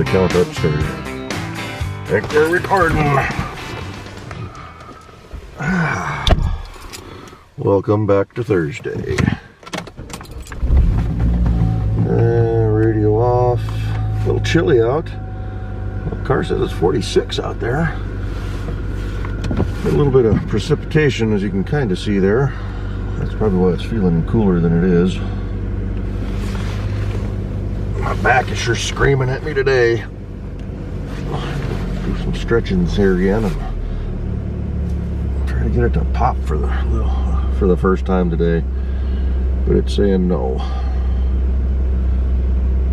the count upstairs. I think we're recording. Welcome back to Thursday. Radio off. A little chilly out. Well, the car says it's 46 out there. A little bit of precipitation, as you can kind of see there. That's probably why it's feeling cooler than it is. My back is sure screaming at me today. Do some stretchings here again and try to get it to pop for the first time today, but it's saying no.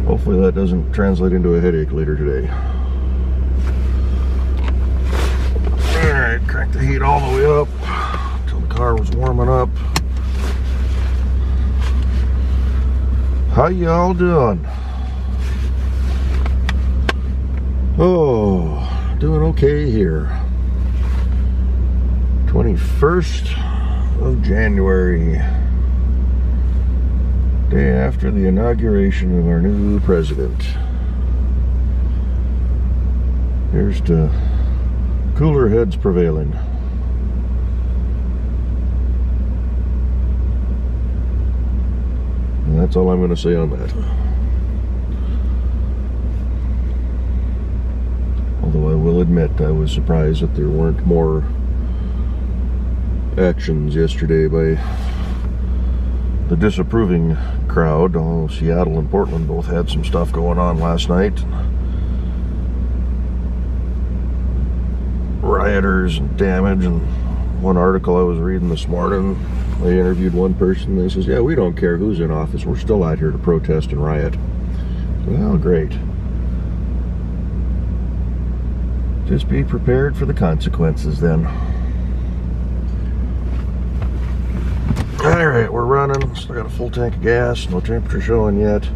Hopefully that doesn't translate into a headache later today. Alright, crank the heat all the way up until the car was warming up. How y'all doing? Oh, doing okay here. 21st of January. Day after the inauguration of our new president. Here's to cooler heads prevailing. And that's all I'm going to say on that. Although I will admit I was surprised that there weren't more actions yesterday by the disapproving crowd. Although Seattle and Portland both had some stuff going on last night. Rioters and damage. And one article I was reading this morning, they interviewed one person. They says, yeah, we don't care who's in office. We're still out here to protest and riot. Well, great. Just be prepared for the consequences then. Alright, we're running. Still got a full tank of gas. No temperature showing yet.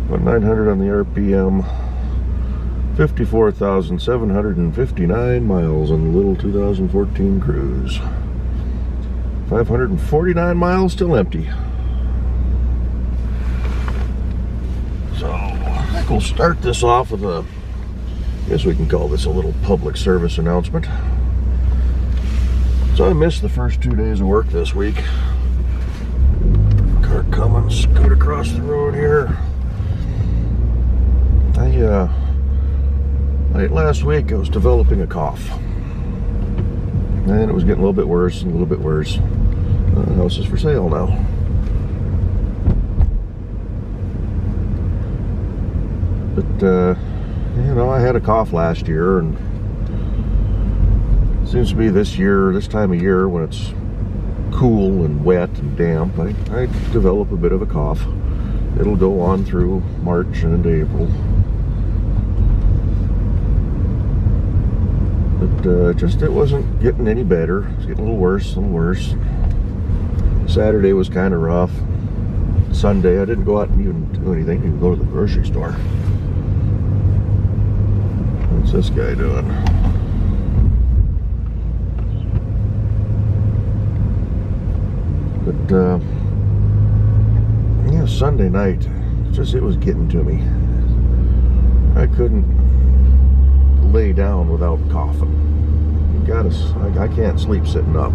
About 900 on the RPM. 54,759 miles on the little 2014 Cruise. 549 miles still empty. So, I think we'll start this off with a, I guess we can call this a little public service announcement. So I missed the first 2 days of work this week. Car coming, scoot across the road here. Late last week I was developing a cough. And it was getting a little bit worse and a little bit worse. The house is for sale now. But, you know, I had a cough last year, and it seems to be this year, this time of year, when it's cool and wet and damp, I develop a bit of a cough. It'll go on through March and into April. But just it wasn't getting any better. It was getting a little worse and worse. Saturday was kind of rough. Sunday I didn't go out and even do anything. I didn't go to the grocery store. What's this guy doing? But yeah, Sunday night, it was getting to me. I couldn't lay down without coughing. I can't sleep sitting up.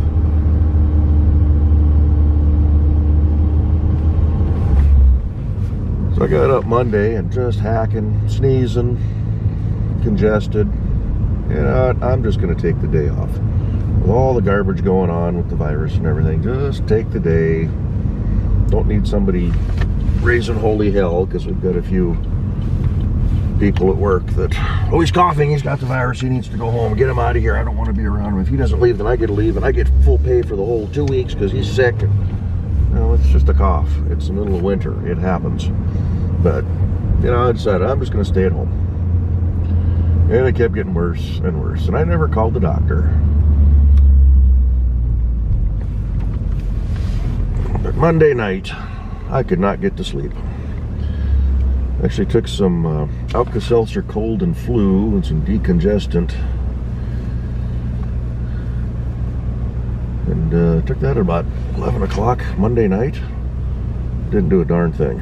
So I got up Monday and just hacking, sneezing, congested. You know, I'm just going to take the day off. With all the garbage going on with the virus and everything, just take the day. Don't need somebody raising holy hell, because we've got a few people at work that, oh, he's coughing, he's got the virus, he needs to go home, get him out of here, I don't want to be around him. If he doesn't leave, then I get to leave, and I get full pay for the whole 2 weeks because he's sick. And, well, it's just a cough. It's the middle of winter. It happens. But, you know, I decided I'm just going to stay at home. And it kept getting worse and worse. And I never called the doctor. But Monday night, I could not get to sleep. Actually took some Alka-Seltzer cold and flu and some decongestant. And took that at about 11 o'clock Monday night. Didn't do a darn thing.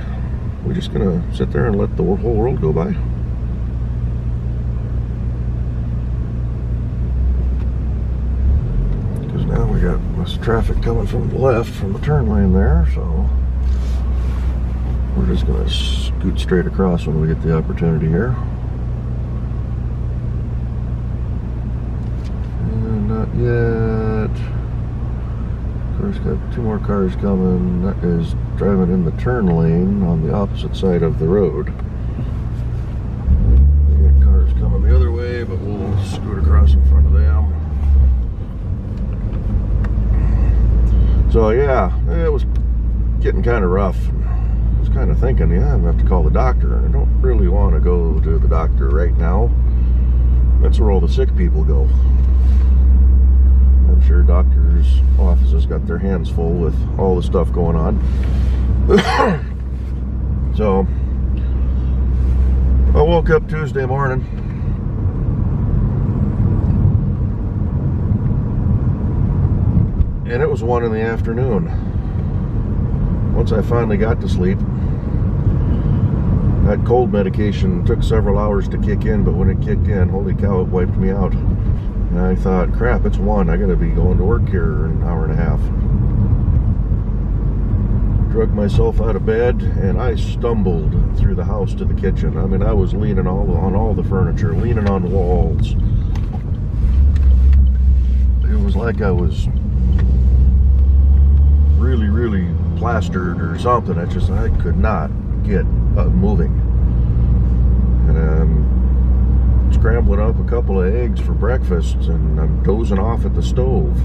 We're just gonna sit there and let the whole world go by. there's traffic coming from the left from the turn lane there, so we're just going to scoot straight across when we get the opportunity here. And not yet. Of course, got two more cars coming. That is driving in the turn lane on the opposite side of the road. We got cars coming the other way, but we'll scoot across in front of them. So yeah, it was getting kind of rough. I was kind of thinking, yeah, I'm going to have to call the doctor. And I don't really want to go to the doctor right now. That's where all the sick people go. I'm sure doctors' offices got their hands full with all the stuff going on. So, I woke up Tuesday morning. And it was 1 in the afternoon. Once I finally got to sleep, that cold medication took several hours to kick in, but when it kicked in, holy cow, it wiped me out. And I thought, crap, it's 1. I gotta be going to work here in an hour and a half. Drug myself out of bed, and I stumbled through the house to the kitchen. I mean, I was leaning on all the furniture, leaning on walls. It was like I was really plastered or something. I could not get moving. And I'm scrambling up a couple of eggs for breakfast, and I'm dozing off at the stove.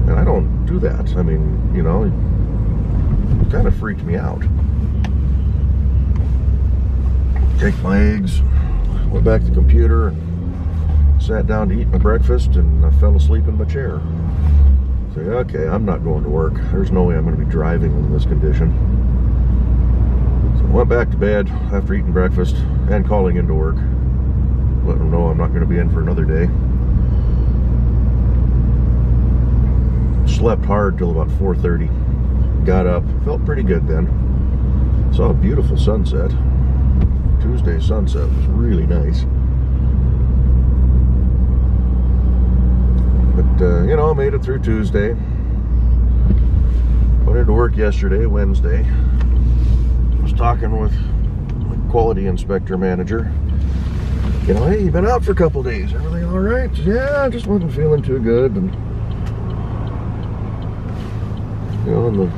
And I don't do that. I mean, you know, it kind of freaked me out. Take my eggs, went back to the computer, and sat down to eat my breakfast, and I fell asleep in my chair. So, okay, I'm not going to work. There's no way I'm going to be driving in this condition. So I went back to bed after eating breakfast and calling into work. Let them know I'm not going to be in for another day. Slept hard till about 4:30. Got up, felt pretty good then. Saw a beautiful sunset. Tuesday's sunset was really nice. But, you know, made it through Tuesday. Went into work yesterday, Wednesday. Was talking with my quality inspector manager. You know, hey, you've been out for a couple days. Everything all right? Yeah, I just wasn't feeling too good. And, you know, and the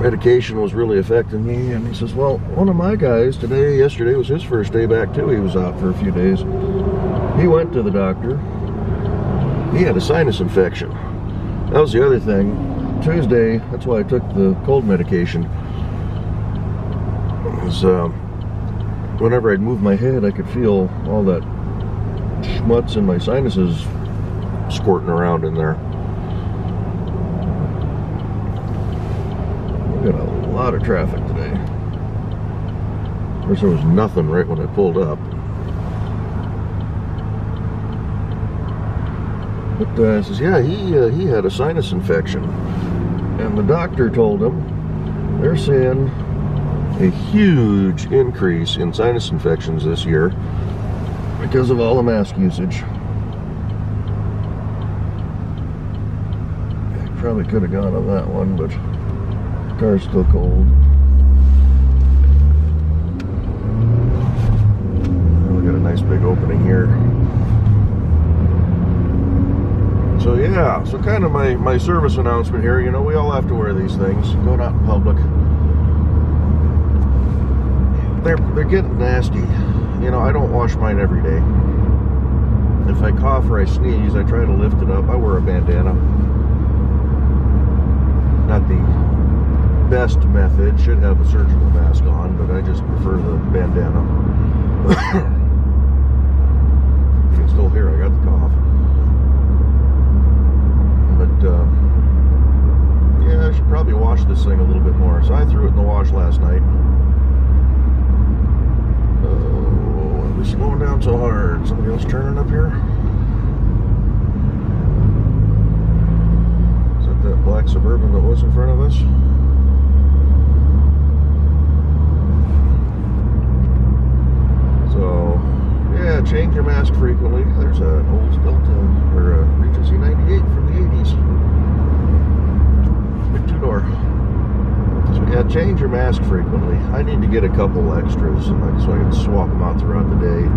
medication was really affecting me. And he says, well, one of my guys yesterday was his first day back too. He was out for a few days. He went to the doctor. He had a sinus infection. That was the other thing. Tuesday, that's why I took the cold medication. Whenever I'd move my head, I could feel all that schmutz in my sinuses squirting around in there. We got a lot of traffic today. Of course, there was nothing right when I pulled up. But it says, yeah, he had a sinus infection, and the doctor told him they're seeing a huge increase in sinus infections this year because of all the mask usage. I probably could have gone on that one, but the car's still cold. We got a nice big opening here. So yeah, so kind of my service announcement here, you know, we all have to wear these things, going out in public. They're getting nasty. You know, I don't wash mine every day. If I cough or I sneeze, I try to lift it up. I wear a bandana. Not the best method, should have a surgical mask on, but I just prefer the bandana. You can still hear I got the cough. But, yeah, I should probably wash this thing a little bit more. So I threw it in the wash last night. Oh, I'll be slowing down so hard. Somebody else turning up here? Is that that black Suburban that was in front of us? So, yeah, change your mask frequently. There's an Olds Delta, or a Regency 98 from the 80s. change your mask frequently. I need to get a couple extras, so I can swap them out throughout the day.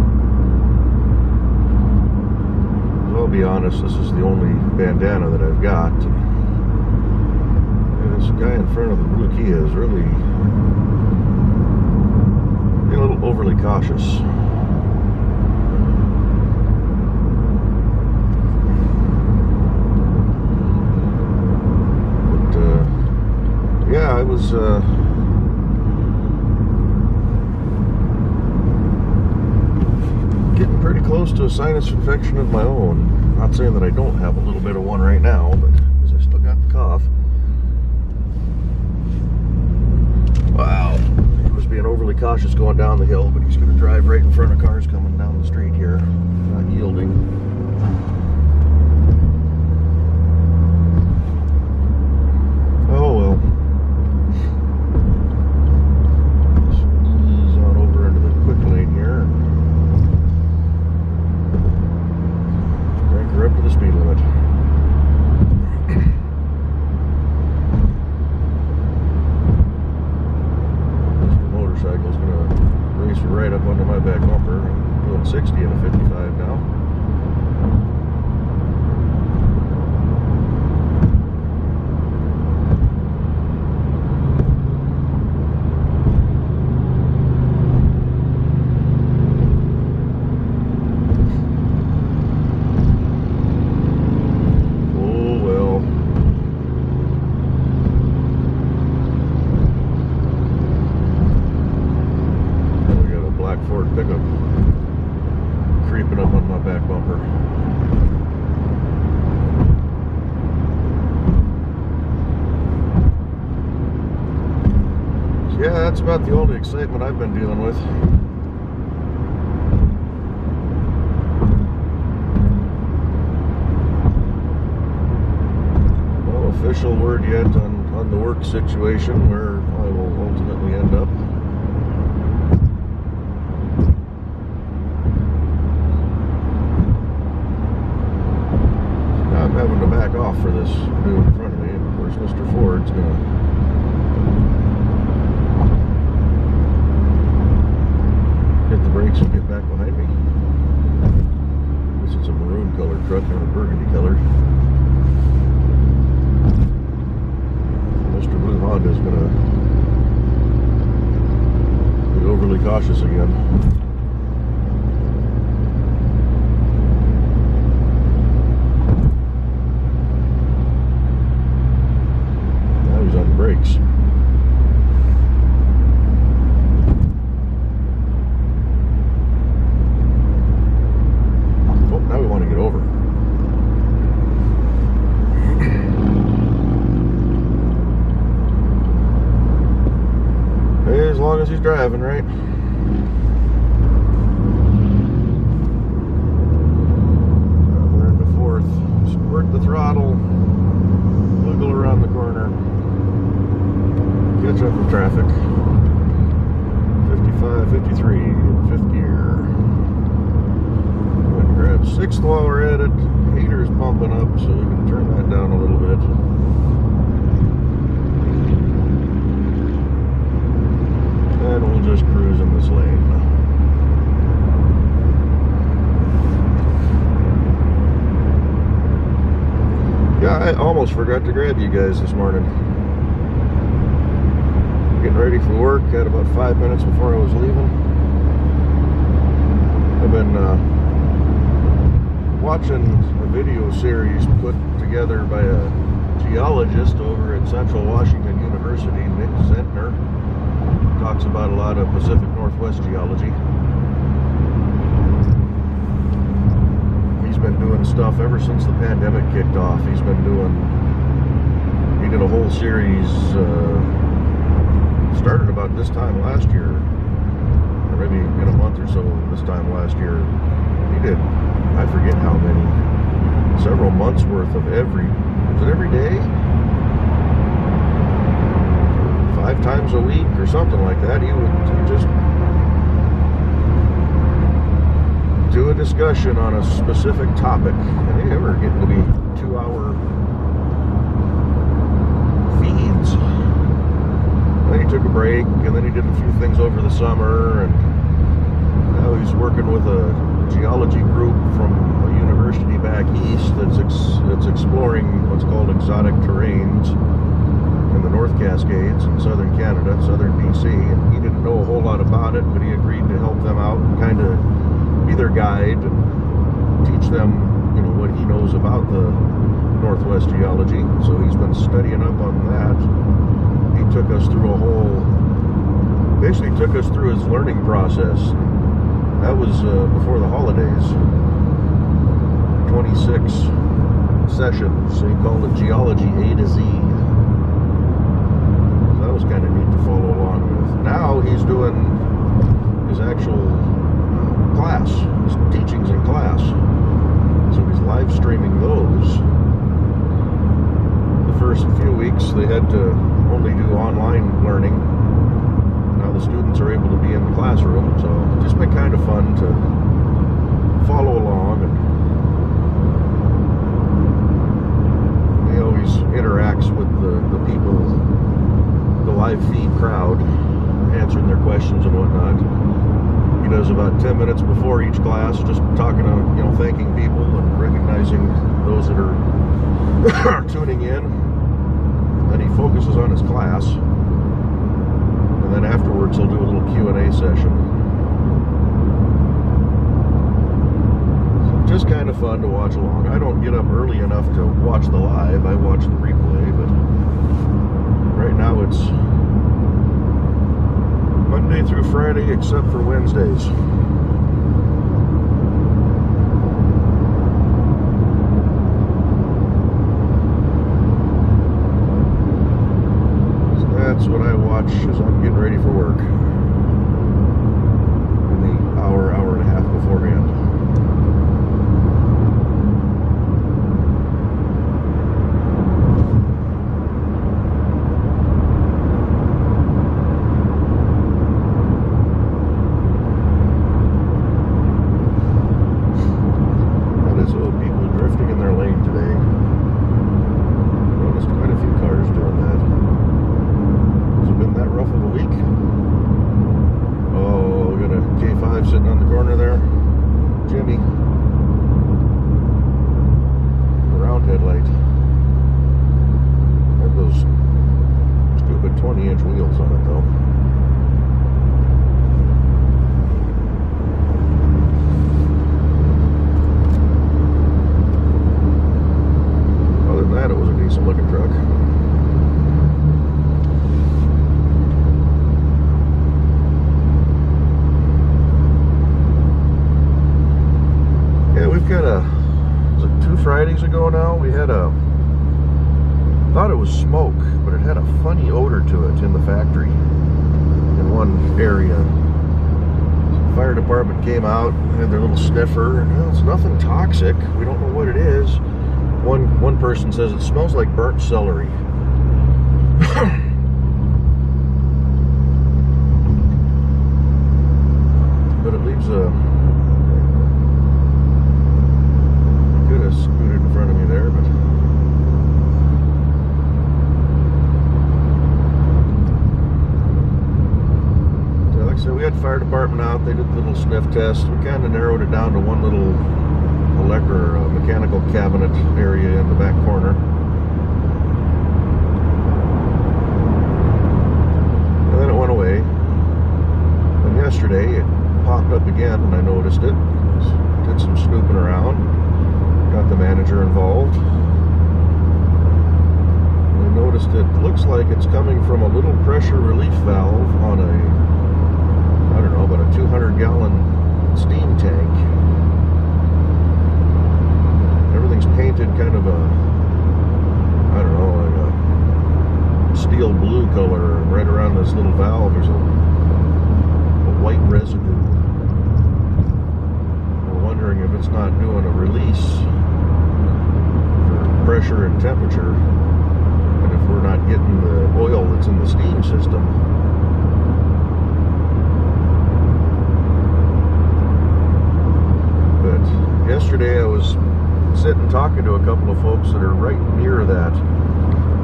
I'll be honest, this is the only bandana that I've got. And this guy in front of the blue Kia is really being a little overly cautious. Yeah, I was getting pretty close to a sinus infection of my own. Not saying that I don't have a little bit of one right now, but because I still got the cough. Wow, he was being overly cautious going down the hill, but he's going to drive right in front of cars coming down the street here, not yielding. Oh well. Up to the speed limit. This motorcycle's gonna race right up under my back bumper. I'm doing 60 at a 55 now. Pickup creeping up on my back bumper. So yeah, that's about the only excitement I've been dealing with. No official word yet on the work situation where I will ultimately end up. Having to back off for this dude in front of me, and of course Mr. Ford's gonna hit the brakes and get back behind me. This is a maroon colored truck, not a burgundy colored. Mr. Blue Honda's gonna be overly cautious again. Brakes. Oh, now we want to get over. Hey, as long as he's driving, right? We're into fourth. Squirt the throttle. Wiggle around the corner. Catch up with traffic. 55, 53, fifth gear. Going to grab sixth while we're at it. Heater's pumping up, so we can turn that down a little bit. And we'll just cruise in this lane. Yeah, I almost forgot to grab you guys this morning. Getting ready for work, had about 5 minutes before I was leaving. I've been watching a video series put together by a geologist over at Central Washington University, Nick Zentner. Talks about a lot of Pacific Northwest geology. He's been doing stuff ever since the pandemic kicked off. He did a whole series, started about this time last year, or maybe in a month or so this time last year. He did, I forget how many, several months worth of every day? 5 times a week or something like that. He would just do a discussion on a specific topic, and they were getting to be 2-hour feeds. Then he did a few things over the summer, and now he's working with a geology group from a university back east that's exploring what's called exotic terrains in the North Cascades in southern Canada, southern BC. And he didn't know a whole lot about it, but he agreed to help them out and kind of be their guide and teach them, you know, what he knows about the Northwest geology. So he's been studying up on that. He took us through basically took us through his learning process. That was before the holidays. 26 sessions, so he called it Geology A to Z. So that was kind of neat to follow along with. Now he's doing his actual class, his teachings in class. So he's live streaming those. The first few weeks they had to only do online learning. Now the students are able to be in the classroom, so it's just been kind of fun to follow along. And he always interacts with the people, the live feed crowd, answering their questions and whatnot. He does about 10 minutes before each class, just talking to, you know, thanking people and recognizing those that are tuning in. Then he focuses on his class, and then afterwards he'll do a little Q&A session. So just kind of fun to watch along. I don't get up early enough to watch the live. I watch the replay, but right now it's Monday through Friday except for Wednesdays. That's what I watch as I'm getting ready for work in the hour and a half beforehand. That is people drifting in their lane today. Noticed quite a few cars doing that. Been that rough of a week. Oh, we got a K5 sitting on the corner there. Jimmy. The round headlight. Had those stupid 20-inch wheels on it though. Other than that, it was a decent looking truck. Was it 2 Fridays ago now? We had thought it was smoke, but it had a funny odor to it in the factory in one area. The fire department came out, had their little sniffer, and well, it's nothing toxic. We don't know what it is. One person says it smells like burnt celery. But it leaves a scooted in front of me there, but so like I said, we had the fire department out. They did the little sniff test. We kind of narrowed it down to one little mechanical cabinet area in the back corner. And then it went away. And yesterday it popped up again, and I noticed it. Did some snooping around. Got the manager involved. I noticed it looks like it's coming from a little pressure relief valve on a, I don't know, about a 200-gallon steam tank. Everything's painted kind of a, I don't know, like a steel blue color. And right around this little valve there's a white residue. We're wondering if it's not doing a release pressure and temperature, and if we're not getting the oil that's in the steam system. But yesterday I was sitting talking to a couple of folks that are right near that,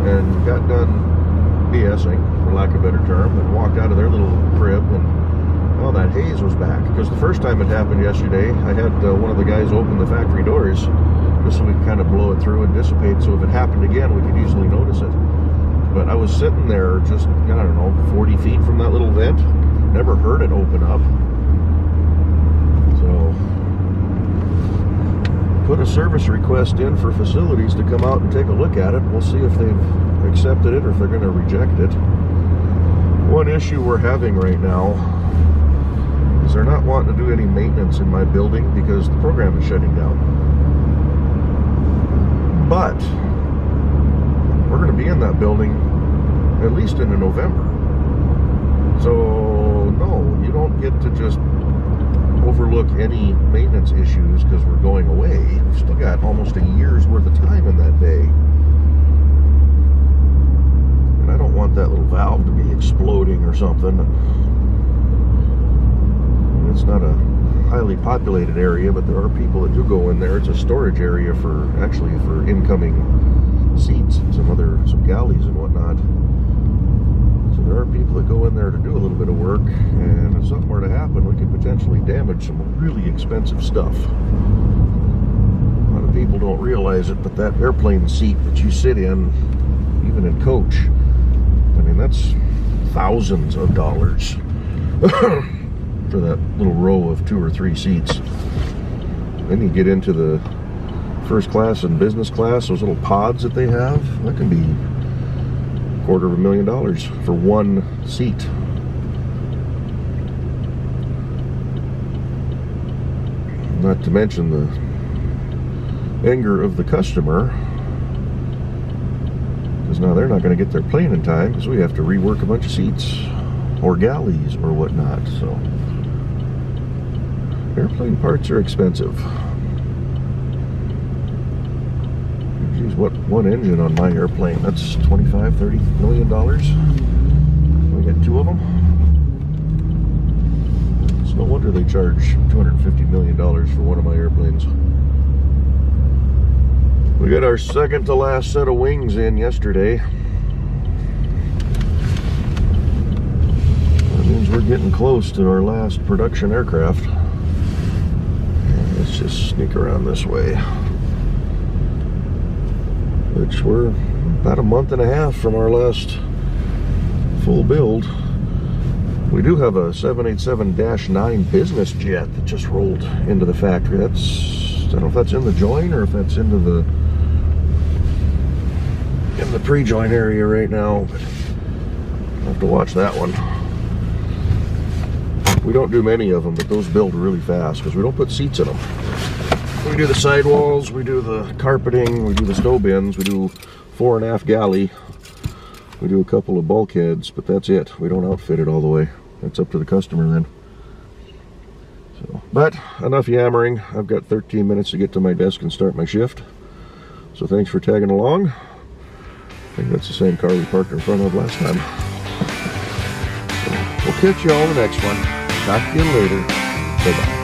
and got done BSing, for lack of a better term, and walked out of their little crib, and well, that haze was back. Because the first time it happened yesterday, I had one of the guys open the factory doors just so we could kind of blow it through and dissipate, so if it happened again, we could easily notice it. But I was sitting there just, I don't know, 40 feet from that little vent, never heard it open up. So, put a service request in for facilities to come out and take a look at it. We'll see if they've accepted it or if they're going to reject it. One issue we're having right now is they're not wanting to do any maintenance in my building because the program is shutting down. But we're going to be in that building at least into November. So no, you don't get to just overlook any maintenance issues because we're going away. We've still got almost a year's worth of time in that day. And I don't want that little valve to be exploding or something. It's not a highly populated area, but there are people that do go in there. It's a storage area for, actually, for incoming seats and some galleys and whatnot. So there are people that go in there to do a little bit of work, and if something were to happen, we could potentially damage some really expensive stuff. A lot of people don't realize it, but that airplane seat that you sit in, even in coach, I mean, that's thousands of dollars for that little row of 2 or 3 seats. Then you get into the first class and business class, those little pods that they have, that can be $250,000 for one seat. Not to mention the anger of the customer, because now they're not going to get their plane in time because we have to rework a bunch of seats or galleys or whatnot. So airplane parts are expensive. Geez, what one engine on my airplane? That's $25–30 million. We got 2 of them. It's no wonder they charge $250 million for one of my airplanes. We got our second to last set of wings in yesterday. That means we're getting close to our last production aircraft. Let's just sneak around this way. Which we're about a month and a half from our last full build. We do have a 787-9 business jet that just rolled into the factory. That's, I don't know if that's in the join or if that's into the pre-join area right now, but I'll have to watch that one. We don't do many of them, but those build really fast because we don't put seats in them. We do the sidewalls, we do the carpeting, we do the stow bins, we do fore and aft galley, we do a couple of bulkheads, but that's it. We don't outfit it all the way. That's up to the customer then. So, but enough yammering. I've got 13 minutes to get to my desk and start my shift. So thanks for tagging along. I think that's the same car we parked in front of last time. So we'll catch you all in the next one. Talk to you later. Bye-bye.